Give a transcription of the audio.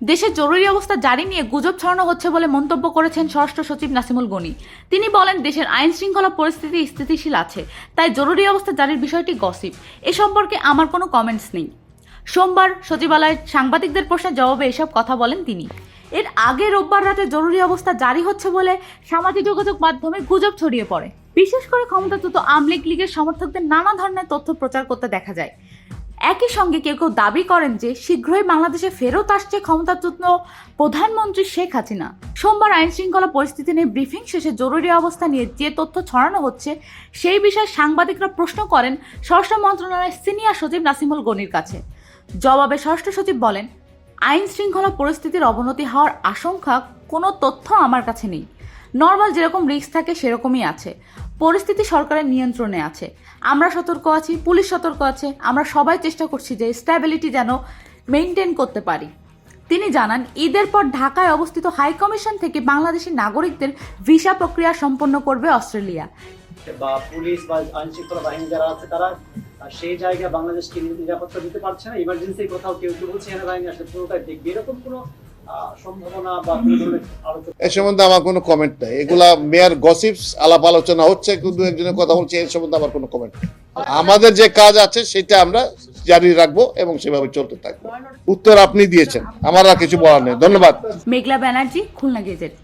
দেশে জরুরি অবস্থা জারি নিয়ে গুজব ছড়ানো হচ্ছে বলে মন্তব্য করেছেন স্বরাষ্ট্র সচিব নাসিমুল গনি। তিনি বলেন, দেশের আইন শৃঙ্খলা পরিস্থিতি স্থিতিশীল আছে, তাই জরুরি অবস্থা জারির বিষয়টি গসিপ। এ সম্পর্কে আমার কোনো কমেন্টস নেই। সোমবার সচিবালয়ে সাংবাদিকদের প্রশ্নের জবাবে এসব কথা বলেন তিনি। এর আগে রোববার রাতে জরুরি অবস্থা জারি হচ্ছে বলে সামাজিক যোগাযোগ মাধ্যমে গুজব ছড়িয়ে পড়ে। বিশেষ করে ক্ষমতাচ্যুত আওয়ামী লীগের সমর্থকদের নানা ধরনের তথ্য প্রচার করতে দেখা যায়। একই সঙ্গে কেউ কেউ দাবি করেন যে শীঘ্রই বাংলাদেশে ফেরত আসছে ক্ষমতাচ্যুত প্রধানমন্ত্রী শেখ হাসিনা। সোমবার আইন শৃঙ্খলা পরিস্থিতি নিয়ে ব্রিফিং শেষে জরুরি অবস্থা নিয়ে যে তথ্য ছড়ানো হচ্ছে সেই বিষয়ে সাংবাদিকরা প্রশ্ন করেন স্বরাষ্ট্র মন্ত্রণালয়ের সিনিয়র সচিব নাসিমুল গনির কাছে। জবাবে স্বরাষ্ট্র সচিব বলেন, আইন শৃঙ্খলা পরিস্থিতির অবনতি হওয়ার আশঙ্কা কোনো তথ্য আমার কাছে নেই। নর্মাল যেরকম রিস্ক থাকে সেরকমই আছে। পরিস্থিতি সরকারের নিয়ন্ত্রণে আছে। আমরা সতর্ক আছি, পুলিশ সতর্ক আছে। আমরা সবাই চেষ্টা করছি যে স্ট্যাবিলিটি যেন মেনটেন করতে পারি। তিনি জানান, ঈদের পর ঢাকায় অবস্থিত হাই কমিশন থেকে বাংলাদেশি নাগরিকদের ভিসা প্রক্রিয়া সম্পন্ন করবে অস্ট্রেলিয়া। বা পুলিশ বা আইন শৃঙ্খলা বাহিনী যারা আছে তারা সেই জায়গায় বাংলাদেশকে নিরাপত্তা দিতে পারছে না। ইমার্জেন্সি কোথাও কেউ কেউ বলছে সেনাবাহিনী আসলে পুরোটাই দেখবে, এরকম কোনো সম্ভাবনা বা কোনো ধরনের আলোচনা এ সম্বন্ধে আমার কোনো কমেন্ট নাই। এগুলা মেয়ার গসিপস, আলাপ আলোচনা হচ্ছে, কিন্তু একজনের কথা বলছে, এর সম্বন্ধে আমার কোনো কমেন্ট নেই। আমাদের যে কাজ আছে সেটা আমরা জারি রাখবো এবং সেভাবে চলতে থাকবো। উত্তর আপনি দিয়েছেন, আমার আর কিছু বলার নেই। ধন্যবাদ। মেঘলা ব্যানার্জি, খুলনা গেজেট।